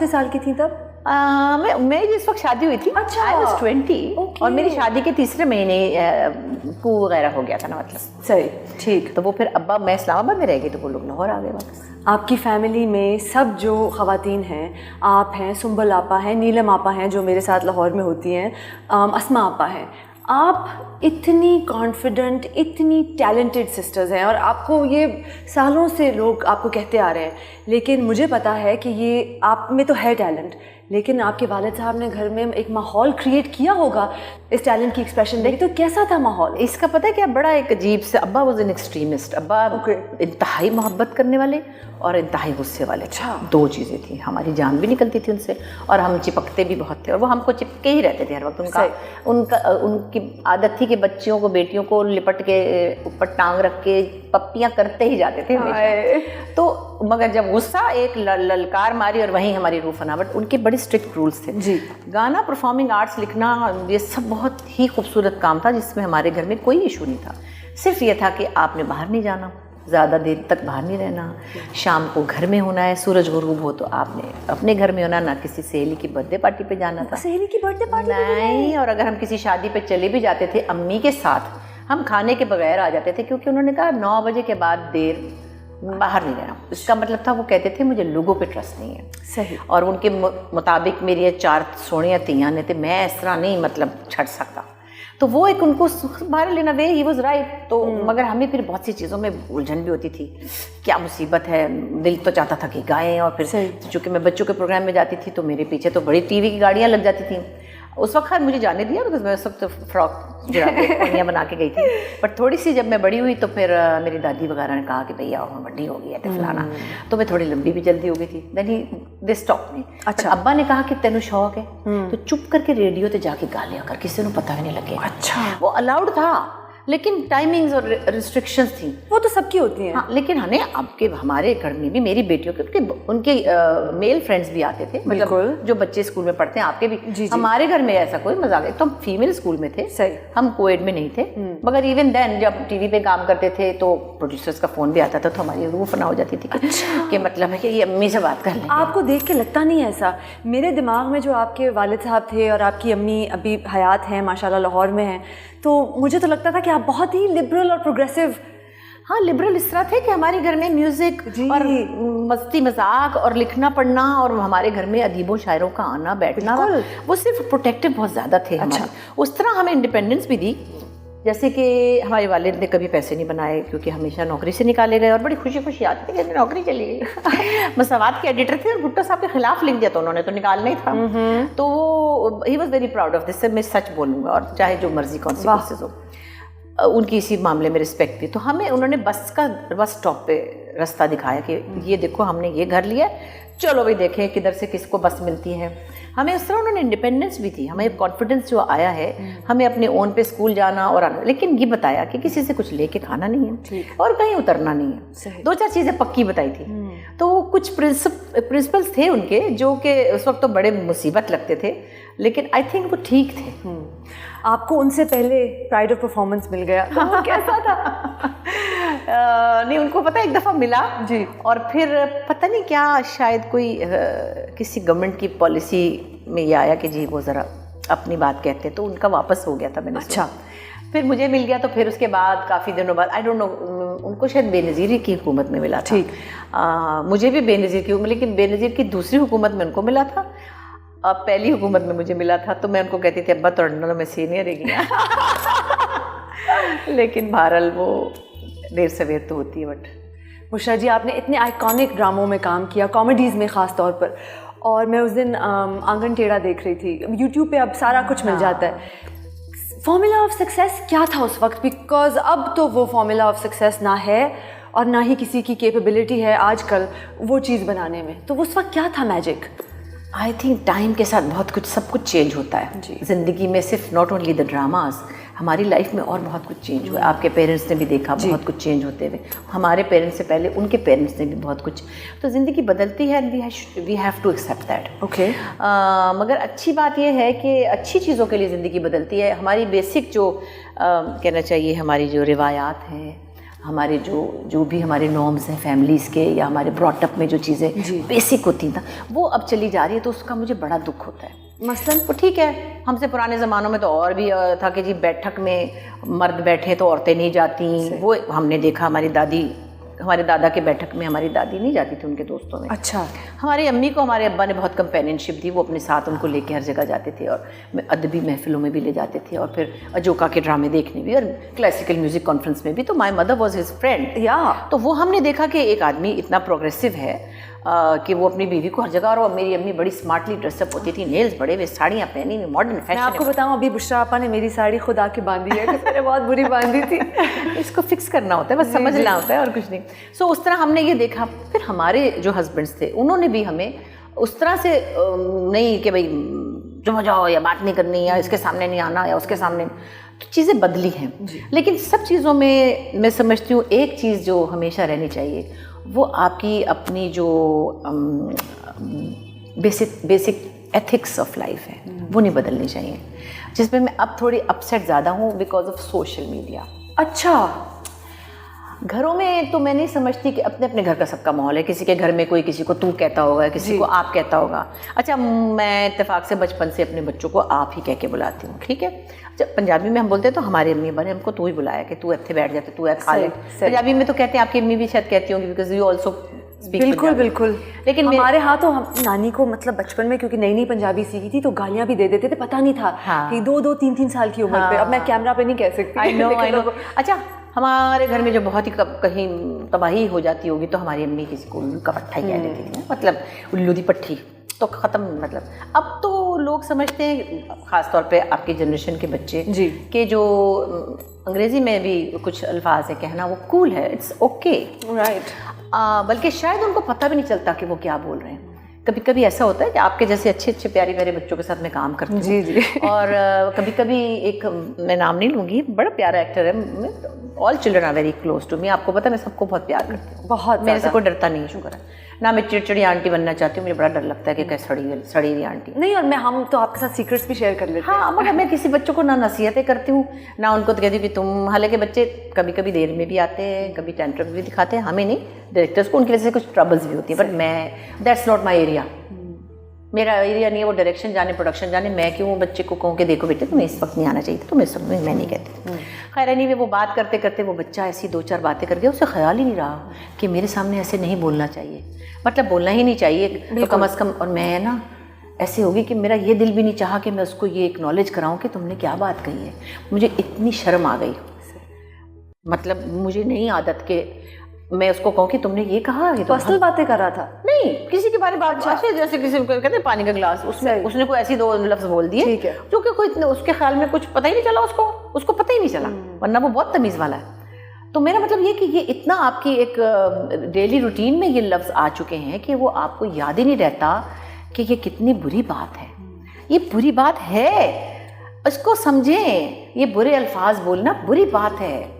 कितने साल की थी तब? मेरी जिस वक्त शादी हुई थी, अच्छा, I was 20 और मेरी शादी के तीसरे महीने कू वगैरह हो गया था ना, मतलब सही, ठीक। तो वो फिर अब्बा, मैं इस्लामाबाद में रह गई तो वो लोग लाहौर आ गए वापस। आपकी फैमिली में सब जो ख़वातीन हैं, आप हैं, सुंबल आपा हैं, नीलम आपा हैं जो मेरे साथ लाहौर में होती हैं, अस्मा आपा हैं, आप इतनी कॉन्फिडेंट, इतनी टैलेंटेड सिस्टर्स हैं और आपको ये सालों से लोग आपको कहते आ रहे हैं, लेकिन मुझे पता है कि ये आप में तो है टैलेंट, लेकिन आपके वालिद साहब ने घर में एक माहौल क्रिएट किया होगा इस टैलेंट की एक्सप्रेशन देख, तो कैसा था माहौल? इसका पता है क्या, बड़ा एक अजीब से, अब्बा वॉज एन एक्सट्रीमिस्ट, अब्बा इंतहाई मोहब्बत करने वाले और इंतहाई गुस्से वाले। अच्छा, दो चीज़ें थी, हमारी जान भी निकलती थी उनसे और हम चिपकते भी बहुत थे और वो हमको चिपके ही रहते थे हर वक्त। उनकी आदत थी कि बच्चियों को, बेटियों को लिपट के ऊपर टांग रख के पप्पियाँ करते ही जाते थे हमेशा। तो मगर जब गुस्सा एक ललकार मारी और वहीं हमारी रूह फनावट, उनके बड़े स्ट्रिक्ट रूल्स थे जी। गाना, परफॉर्मिंग आर्ट्स, लिखना, ये सब बहुत ही खूबसूरत काम था जिसमें हमारे घर में कोई इशू नहीं था। सिर्फ ये था कि आपने बाहर नहीं जाना, ज़्यादा देर तक बाहर नहीं रहना, शाम को घर में होना है, सूरज गुरूब हो तो आपने अपने घर में होना, ना किसी सहेली की बर्थडे पार्टी पे जाना था। सहेली की बर्थडे पार्टी नहीं, और अगर हम किसी शादी पे चले भी जाते थे अम्मी के साथ, हम खाने के बगैर आ जाते थे क्योंकि उन्होंने कहा 9 बजे के बाद देर बाहर नहीं रहना। इसका मतलब था वो कहते थे मुझे लोगों पे ट्रस्ट नहीं है। सही। और उनके मुताबिक मेरी 4 सोनिया तियाँ ने थे, मैं इस तरह नहीं मतलब छट सकता, तो वो एक उनको बाहर लेना, वे ही वाज राइट। तो मगर हमें फिर बहुत सी चीज़ों में उलझन भी होती थी, क्या मुसीबत है, दिल तो चाहता था कि गाएं, और फिर चूँकि मैं बच्चों के प्रोग्राम में जाती थी तो मेरे पीछे तो बड़ी टीवी की गाड़ियाँ लग जाती थी। उस वक्त खैर मुझे जाने दिया बिकॉज मैं उस वक्त फ्रॉक जुराबियाँ बना के गई थी, बट थोड़ी सी जब मैं बड़ी हुई तो फिर मेरी दादी वगैरह ने कहा कि भैया मैं बड़ी हो गई है फलाना, तो मैं थोड़ी लंबी भी जल्दी हो गई थी। देन ही दे स्टॉप मी। अच्छा, अब्बा ने कहा कि तेनू शौक है तो चुप करके रेडियो ते जाके गा लिया कर, किसी को पता भी नहीं लगे। अच्छा, वो अलाउड था लेकिन टाइमिंग्स और रिस्ट्रिक्शंस थी, वो तो सबकी होती हैं। हाँ, लेकिन हमारे घर में भी मेरी बेटियों के उनके मेल फ्रेंड्स भी आते थे, मतलब जो बच्चे स्कूल में पढ़ते हैं, आपके भी जी। हमारे घर में ऐसा कोई मजाक, तो हम फीमेल स्कूल में थे, सही, हम कोएड में नहीं थे, मगर इवन देन जब टीवी पे काम करते थे तो प्रोड्यूसर्स का फोन भी आता था तो हमारी रूह फना हो जाती थी कि मतलब है कि ये अम्मी से बात कर लें। आपको देख के लगता नहीं है ऐसा? मेरे दिमाग में जो आपके वालिद साहब थे और आपकी अम्मी अभी हयात हैं माशाल्लाह, लाहौर में हैं, तो मुझे तो लगता था कि आप बहुत ही लिबरल और प्रोग्रेसिव। हाँ, लिबरल इस तरह थे कि हमारे घर में म्यूजिक और मस्ती मजाक और लिखना पढ़ना और हमारे घर में अदीबों शायरों का आना बैठना, वो सिर्फ प्रोटेक्टिव बहुत ज़्यादा थे। अच्छा, उस तरह हमें इंडिपेंडेंस भी दी, जैसे कि हमारे वालिद ने कभी पैसे नहीं बनाए क्योंकि हमेशा नौकरी से निकाले गए और बड़ी खुशी खुशी आती थी कि नौकरी चली गई। मसवाद के एडिटर थे और भुट्टो साहब के खिलाफ लिख दिया तो उन्होंने तो निकालना ही था। तो he was very proud of this, मैं सच बोलूँगा, और चाहे जो मर्जी कॉन्सिक्वेंसेस हो, उनकी इसी मामले में रिस्पेक्ट थी। तो हमें उन्होंने बस स्टॉप पे रास्ता दिखाया कि ये देखो हमने ये घर लिया, चलो भाई देखें किधर से किसको बस मिलती है। हमें उस तरह उन्होंने इंडिपेंडेंस भी थी, हमें कॉन्फिडेंस जो आया है, हमें अपने ओन पे स्कूल जाना और आना, लेकिन ये बताया कि किसी से कुछ लेके खाना नहीं है और कहीं उतरना नहीं है। 2-4 चीज़ें पक्की बताई थी। तो कुछ प्रिंसिपल्स थे उनके जो कि उस वक्त तो बड़े मुसीबत लगते थे, लेकिन आई थिंक वो ठीक थे। आपको उनसे पहले प्राइड ऑफ परफॉर्मेंस मिल गया, तो वो कैसा था? नहीं, उनको पता एक दफ़ा मिला जी, और फिर पता नहीं क्या, शायद कोई किसी गवर्नमेंट की पॉलिसी में ये आया कि जी वो ज़रा अपनी बात कहते, तो उनका वापस हो गया था। मैंने अच्छा, फिर मुझे मिल गया, तो फिर उसके बाद काफ़ी दिनों बाद, आई डोंट नो, उनको शायद बेनज़ीर की हुकूमत में मिला था। ठीक, मुझे भी बेनज़ीर की, लेकिन बेनज़ीर की दूसरी हुकूमत में उनको मिला था, अब पहली हुकूमत में मुझे मिला था। तो मैं उनको कहती थी अब्बा तो मैं सीनियर है गया लेकिन बहरहाल वो देर सवेर तो होती है। बट मुशरा जी, आपने इतने आइकॉनिक ड्रामों में काम किया, कॉमेडीज़ में ख़ास तौर पर, और मैं उस दिन आंगन टेढ़ा देख रही थी, यूट्यूब पे अब सारा कुछ मिल जाता है। फॉर्मूला ऑफ सक्सेस क्या था उस वक्त? बिकॉज अब तो वो फॉर्मूला ऑफ सक्सेस ना है और ना ही किसी की कैपेबिलिटी है आजकल वो चीज़ बनाने में, तो उस वक्त क्या था मैजिक? आई थिंक टाइम के साथ बहुत कुछ, सब कुछ चेंज होता है ज़िंदगी में, सिर्फ नॉट ओनली द ड्रामाज, हमारी लाइफ में और बहुत कुछ चेंज हुआ। आपके पेरेंट्स ने भी देखा बहुत कुछ चेंज होते हुए, हमारे पेरेंट्स से पहले उनके पेरेंट्स ने भी बहुत कुछ, तो ज़िंदगी बदलती है, we have to accept that. Okay, मगर अच्छी बात यह है कि अच्छी चीज़ों के लिए ज़िंदगी बदलती है। हमारी बेसिक जो कहना चाहिए, हमारी जो रिवायात हैं, हमारे जो भी हमारे नॉर्म्स हैं फैमिलीज़ के या हमारे ब्रॉटअप में जो चीज़ें बेसिक होती ना, वो अब चली जा रही है, तो उसका मुझे बड़ा दुख होता है। मसलन तो ठीक है, हमसे पुराने ज़मानों में तो और भी था कि जी बैठक में मर्द बैठे तो औरतें नहीं जाती। वो हमने देखा, हमारे दादा के बैठक में हमारी दादी नहीं जाती थी उनके दोस्तों में। अच्छा। हमारी अम्मी को हमारे अब्बा ने बहुत कंपेनियनशिप दी, वो अपने साथ उनको लेके हर जगह जाते थे और अदबी महफिलों में भी ले जाते थे और फिर अजोका के ड्रामे देखने भी और क्लासिकल म्यूज़िक कॉन्फ्रेंस में भी। तो my mother was his friend. या तो वो हमने देखा कि एक आदमी इतना प्रोग्रेसिव है कि वो अपनी बीवी को हर जगह, और मेरी अम्मी बड़ी स्मार्टली ड्रेसअप होती थी, नेल्स बड़े हुए, साड़ियाँ पहनी हुई, मॉडर्न फैशन। मैं आपको बताऊं, अभी बुशरा आपा ने मेरी साड़ी खुद आके बांधी है, मैंने बहुत बुरी बांधी थी। इसको फिक्स करना होता है, बस समझना होता है और कुछ नहीं। सो उस तरह हमने ये देखा। फिर हमारे जो हस्बैंड्स थे उन्होंने भी हमें उस तरह से नहीं कि भाई चुप हो जाओ या बात नहीं करनी या इसके सामने नहीं आना या उसके सामने, तो चीज़ें बदली हैं। लेकिन सब चीज़ों में मैं समझती हूँ एक चीज़ जो हमेशा रहनी चाहिए, वो आपकी अपनी जो बेसिक एथिक्स ऑफ लाइफ है, वो नहीं बदलनी चाहिए, जिसमें मैं अब थोड़ी अपसेट ज़्यादा हूँ बिकॉज ऑफ सोशल मीडिया। अच्छा। घरों में तो मैं नहीं समझती कि अपने अपने घर का सबका माहौल है, किसी के घर में कोई किसी को तू कहता होगा, किसी को आप कहता होगा। अच्छा, मैं इत्तेफाक से बचपन से अपने बच्चों को आप ही कह के बुलाती हूँ, ठीक है। जब पंजाबी में हम बोलते हैं तो हमारी अम्मी ने हमको तू ही बुलाया कि तू इत्थे बैठ जाते, तू है खा ले। पंजाबी में तो कहते हैं, आपकी अम्मी भी शायद कहती होंगी बिकॉज यू ऑल्सो स्पीक। बिल्कुल बिल्कुल। लेकिन हमारे यहाँ तो हम नानी को मतलब बचपन में, क्योंकि नई नई पंजाबी सीखी थी, तो गालियाँ भी दे देते थे, पता नहीं था कि 2-2, 3-3 साल की उम्र पे। अब मैं कैमरा पे नहीं कह सकती। I know. अच्छा, हमारे घर में जो बहुत ही कहीं तबाही हो जाती होगी तो हमारी अम्मी किसी को उल्लू का पट्टा ही कह देती थी, मतलब उल्लू दी पट्टी, तो ख़त्म। मतलब अब तो लोग समझते हैं, ख़ास तौर पे आपकी जनरेशन के बच्चे जी, कि जो अंग्रेज़ी में भी कुछ अल्फाज है कहना वो कूल है, इट्स ओके, राइट। बल्कि शायद उनको पता भी नहीं चलता कि वो क्या बोल रहे हैं। कभी कभी ऐसा होता है कि आपके जैसे अच्छे अच्छे प्यारे प्यारे बच्चों के साथ मैं काम करती हूँ। जी जी। और कभी कभी एक, मैं नाम नहीं लूँगी, बड़ा प्यारा एक्टर है, all children are very close to me. आपको पता है मैं सबको बहुत प्यार करती हूँ, बहुत। मेरे से कोई डरता नहीं है, शुक्र है ना। मैं चिड़चिड़ी आंटी बनना चाहती हूँ, मुझे बड़ा डर लगता है कि क्या सड़ी हुई आंटी नहीं। और हम तो आपके साथ सीक्रेट्स भी शेयर कर लेते हैं। हाँ, मगर मैं किसी बच्चों को ना नसीहतें करती हूँ ना उनको तो कहती हूँ कि तुम, हालांकि बच्चे कभी कभी देर में भी आते हैं, कभी टेंट्रम भी दिखाते हैं, हमें नहीं, डायरेक्टर्स को, उनकी वजह से कुछ ट्रबल्स भी होती है, बट मैं, दैट्स नॉट माई एरिया। मेरा एरिया नहीं है वो डायरेक्शन जाने, प्रोडक्शन जाने। मैं क्यों बच्चे को कहूँ कि देखो बेटे तुम्हें इस वक्त नहीं आना चाहिए, तुम्हें इस वक्त में, मैं नहीं कहती। खैर नहीं, वे वो बात करते करते वो बच्चा ऐसी 2-4 बातें कर गया, उसे ख्याल ही नहीं रहा कि मेरे सामने ऐसे नहीं बोलना चाहिए, मतलब बोलना ही नहीं चाहिए तो कम अज़ कम। और मैं ना ऐसे होगी कि मेरा ये दिल भी नहीं चाहा कि मैं उसको ये एक्नॉलेज कराऊँ कि तुमने क्या बात कही है। मुझे इतनी शर्म आ गई, मतलब मुझे नहीं आदत के मैं उसको कहूँ कि तुमने ये कहा, ये तो पर्सनल बातें कर रहा था, नहीं किसी के बारे में बात। अच्छा, जैसे किसी को कहते हैं पानी का गिलास, उसने कोई ऐसी 2 लफ्ज़ बोल दिए, ठीक है, जो कि कोई उसके ख्याल में कुछ पता ही नहीं चला, उसको पता ही नहीं चला, वरना वो बहुत तमीज़ वाला है। तो मेरा मतलब ये कि ये इतना आपकी एक डेली रूटीन में ये लफ्ज़ आ चुके हैं कि वो आपको याद ही नहीं रहता कि ये कितनी बुरी बात है। ये बुरी बात है, इसको समझें, ये बुरे अल्फाज बोलना बुरी बात है।